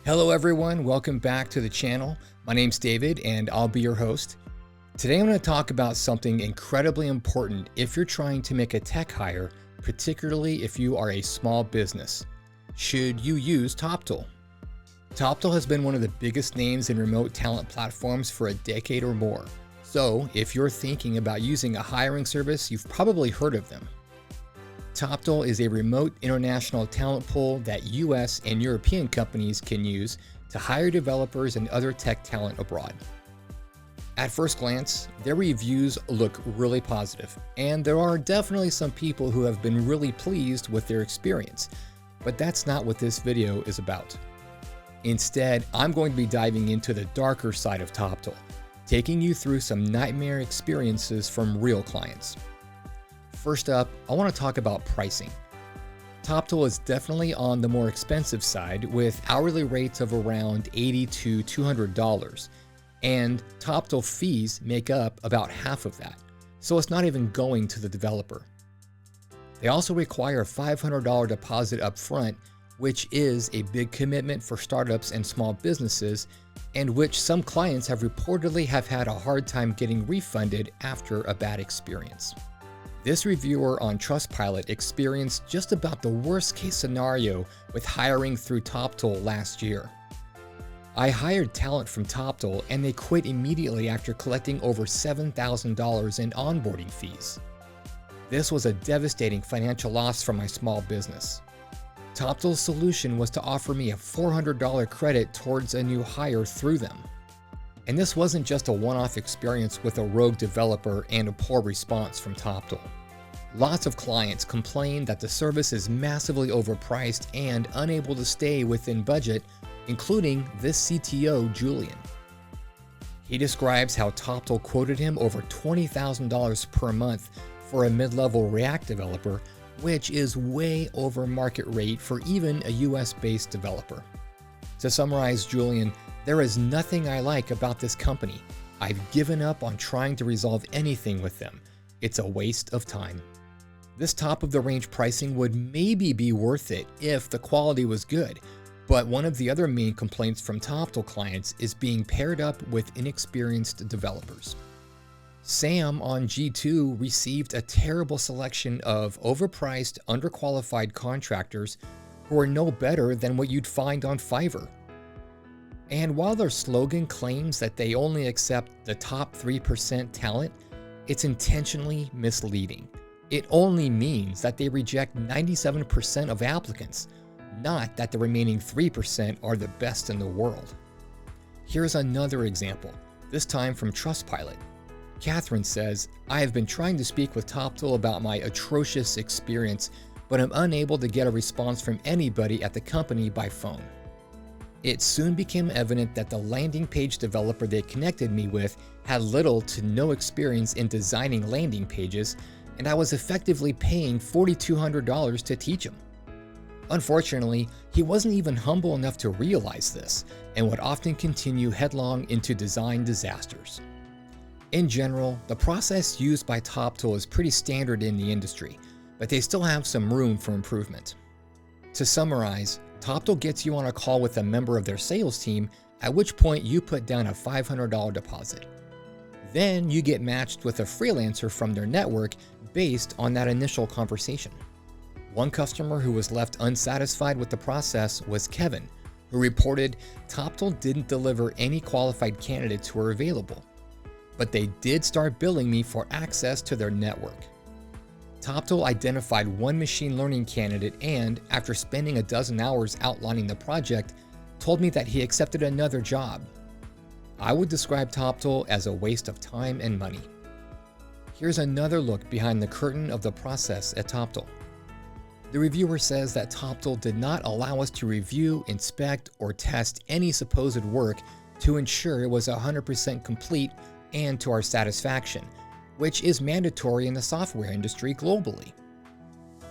Hello everyone, welcome back to the channel. My name's David and I'll be your host. Today I'm going to talk about something incredibly important if you're trying to make a tech hire, particularly if you are a small business. Should you use Toptal? Toptal has been one of the biggest names in remote talent platforms for a decade or more. So if you're thinking about using a hiring service, you've probably heard of them. Toptal is a remote international talent pool that US and European companies can use to hire developers and other tech talent abroad. At first glance, their reviews look really positive, and there are definitely some people who have been really pleased with their experience, but that's not what this video is about. Instead, I'm going to be diving into the darker side of Toptal, taking you through some nightmare experiences from real clients. First up, I want to talk about pricing. Toptal is definitely on the more expensive side with hourly rates of around $80 to $200, and Toptal fees make up about half of that, so it's not even going to the developer. They also require a $500 deposit up front, which is a big commitment for startups and small businesses, and which some clients have reportedly had a hard time getting refunded after a bad experience. This reviewer on Trustpilot experienced just about the worst case scenario with hiring through Toptal last year. I hired talent from Toptal and they quit immediately after collecting over $7,000 in onboarding fees. This was a devastating financial loss for my small business. Toptal's solution was to offer me a $400 credit towards a new hire through them. And this wasn't just a one-off experience with a rogue developer and a poor response from Toptal. Lots of clients complain that the service is massively overpriced and unable to stay within budget, including this CTO, Julian. He describes how Toptal quoted him over $20,000 per month for a mid-level React developer, which is way over market rate for even a US-based developer. To summarize Julian, there is nothing I like about this company. I've given up on trying to resolve anything with them. It's a waste of time. This top-of-the-range pricing would maybe be worth it if the quality was good, but one of the other main complaints from Toptal clients is being paired up with inexperienced developers. Sam on G2 received a terrible selection of overpriced, underqualified contractors who are no better than what you'd find on Fiverr. And while their slogan claims that they only accept the top 3% talent, it's intentionally misleading. It only means that they reject 97% of applicants, not that the remaining 3% are the best in the world. Here's another example, this time from Trustpilot. Catherine says, "I have been trying to speak with Toptal about my atrocious experience, but I'm unable to get a response from anybody at the company by phone. It soon became evident that the landing page developer they connected me with had little to no experience in designing landing pages, and I was effectively paying $4,200 to teach him. Unfortunately, he wasn't even humble enough to realize this, and would often continue headlong into design disasters." In general, the process used by Toptal is pretty standard in the industry, but they still have some room for improvement. To summarize, Toptal gets you on a call with a member of their sales team, at which point you put down a $500 deposit. Then you get matched with a freelancer from their network based on that initial conversation. One customer who was left unsatisfied with the process was Kevin, who reported Toptal didn't deliver any qualified candidates who were available, but they did start billing me for access to their network. Toptal identified one machine learning candidate and, after spending a dozen hours outlining the project, told me that he accepted another job. I would describe Toptal as a waste of time and money. Here's another look behind the curtain of the process at Toptal. The reviewer says that Toptal did not allow us to review, inspect, or test any supposed work to ensure it was 100% complete and to our satisfaction, which is mandatory in the software industry globally.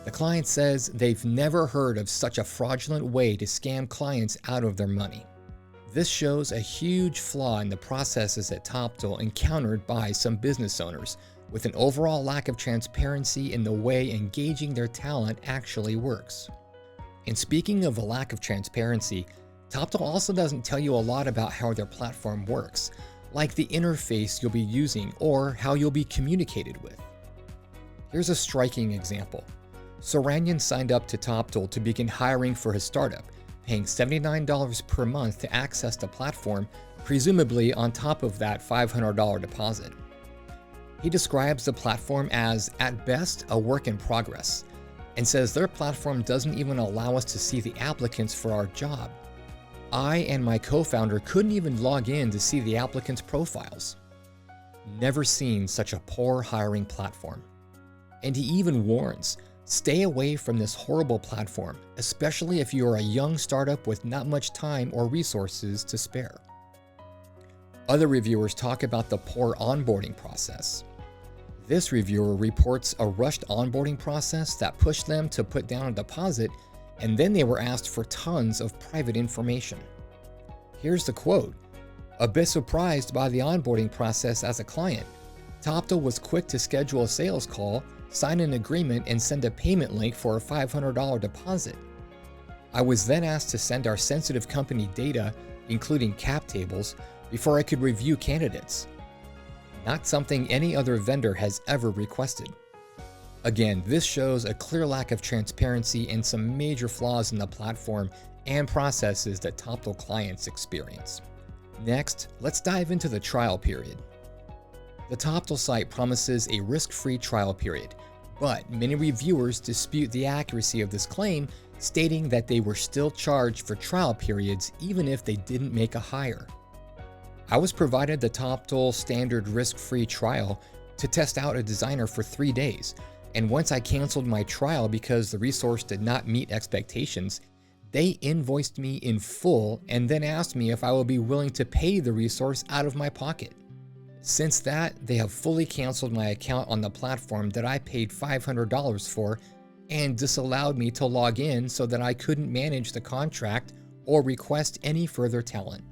The client says they've never heard of such a fraudulent way to scam clients out of their money. This shows a huge flaw in the processes at Toptal encountered by some business owners, with an overall lack of transparency in the way engaging their talent actually works. And speaking of a lack of transparency, Toptal also doesn't tell you a lot about how their platform works, like the interface you'll be using or how you'll be communicated with. Here's a striking example. Soranyan signed up to Toptal to begin hiring for his startup, paying $79 per month to access the platform, presumably on top of that $500 deposit. He describes the platform as, at best, a work in progress, and says their platform doesn't even allow us to see the applicants for our job. I and my co-founder couldn't even log in to see the applicants' profiles. Never seen such a poor hiring platform. And he even warns, stay away from this horrible platform, especially if you're a young startup with not much time or resources to spare. Other reviewers talk about the poor onboarding process. This reviewer reports a rushed onboarding process that pushed them to put down a deposit, and then they were asked for tons of private information. Here's the quote: "A bit surprised by the onboarding process as a client. Toptal was quick to schedule a sales call, sign an agreement, and send a payment link for a $500 deposit. I was then asked to send our sensitive company data, including cap tables, before I could review candidates. Not something any other vendor has ever requested." Again, this shows a clear lack of transparency and some major flaws in the platform and processes that Toptal clients experience. Next, let's dive into the trial period. The Toptal site promises a risk-free trial period, but many reviewers dispute the accuracy of this claim, stating that they were still charged for trial periods even if they didn't make a hire. I was provided the Toptal standard risk-free trial to test out a designer for 3 days, and once I canceled my trial because the resource did not meet expectations, they invoiced me in full and then asked me if I would be willing to pay the resource out of my pocket. Since that, they have fully canceled my account on the platform that I paid $500 for and disallowed me to log in so that I couldn't manage the contract or request any further talent.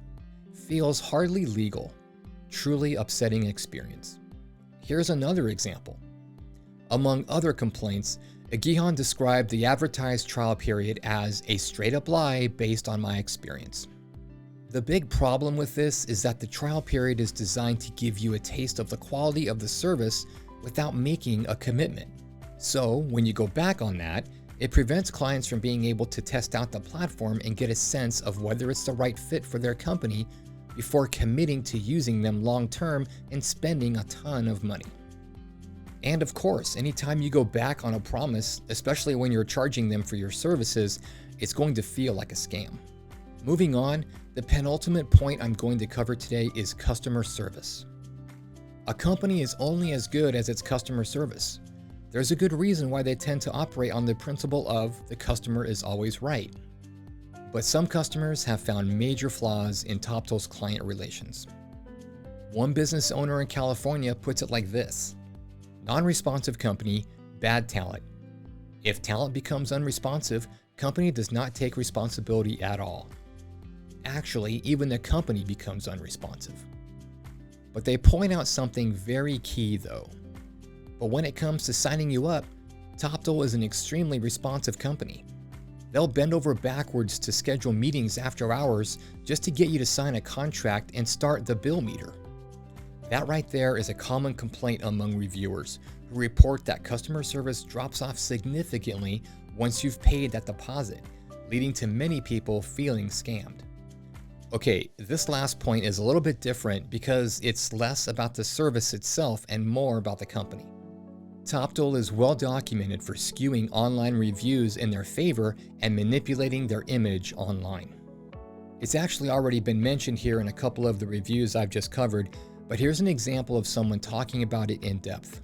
Feels hardly legal. Truly upsetting experience. Here's another example. Among other complaints, Gihan described the advertised trial period as a straight-up lie based on my experience. The big problem with this is that the trial period is designed to give you a taste of the quality of the service without making a commitment. So when you go back on that, it prevents clients from being able to test out the platform and get a sense of whether it's the right fit for their company before committing to using them long-term and spending a ton of money. And of course, anytime you go back on a promise, especially when you're charging them for your services, it's going to feel like a scam. Moving on, the penultimate point I'm going to cover today is customer service. A company is only as good as its customer service. There's a good reason why they tend to operate on the principle of the customer is always right. But some customers have found major flaws in Toptal's client relations. One business owner in California puts it like this: non-responsive company, bad talent. If talent becomes unresponsive, company does not take responsibility at all. Actually, even the company becomes unresponsive. But they point out something very key though. But when it comes to signing you up, Toptal is an extremely responsive company. They'll bend over backwards to schedule meetings after hours just to get you to sign a contract and start the bill meter. That right there is a common complaint among reviewers who report that customer service drops off significantly once you've paid that deposit, leading to many people feeling scammed. Okay, this last point is a little bit different because it's less about the service itself and more about the company. Toptal is well documented for skewing online reviews in their favor and manipulating their image online. It's actually already been mentioned here in a couple of the reviews I've just covered, but here's an example of someone talking about it in depth.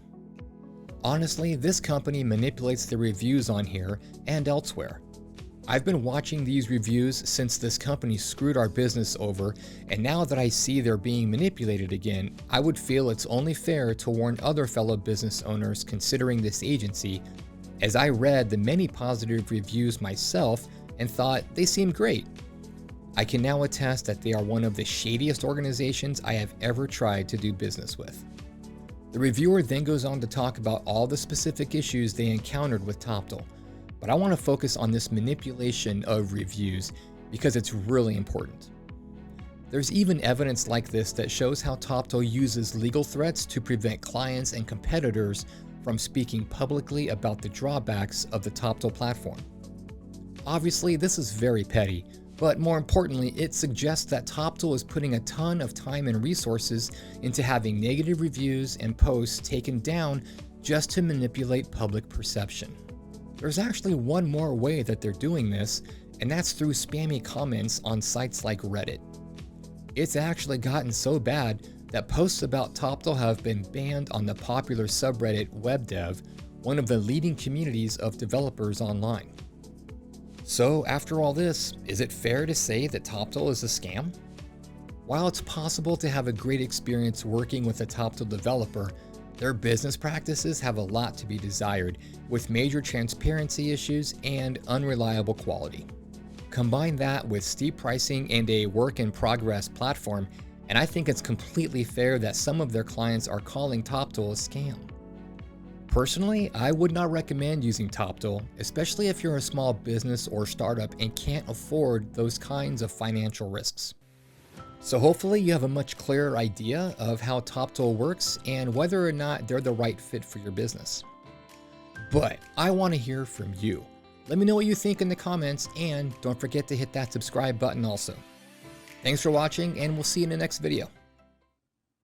Honestly, this company manipulates the reviews on here and elsewhere. I've been watching these reviews since this company screwed our business over, and now that I see they're being manipulated again, I would feel it's only fair to warn other fellow business owners considering this agency, as I read the many positive reviews myself and thought they seemed great. I can now attest that they are one of the shadiest organizations I have ever tried to do business with. The reviewer then goes on to talk about all the specific issues they encountered with Toptal, but I want to focus on this manipulation of reviews because it's really important. There's even evidence like this that shows how Toptal uses legal threats to prevent clients and competitors from speaking publicly about the drawbacks of the Toptal platform. Obviously, this is very petty, but more importantly, it suggests that Toptal is putting a ton of time and resources into having negative reviews and posts taken down just to manipulate public perception. There's actually one more way that they're doing this, and that's through spammy comments on sites like Reddit. It's actually gotten so bad that posts about Toptal have been banned on the popular subreddit WebDev, one of the leading communities of developers online. So after all this, is it fair to say that Toptal is a scam? While it's possible to have a great experience working with a Toptal developer, their business practices have a lot to be desired, with major transparency issues and unreliable quality. Combine that with steep pricing and a work-in-progress platform, and I think it's completely fair that some of their clients are calling Toptal a scam. Personally, I would not recommend using Toptal, especially if you're a small business or startup and can't afford those kinds of financial risks. So hopefully you have a much clearer idea of how Toptal works and whether or not they're the right fit for your business. But I want to hear from you. Let me know what you think in the comments, and don't forget to hit that subscribe button also. Thanks for watching, and we'll see you in the next video.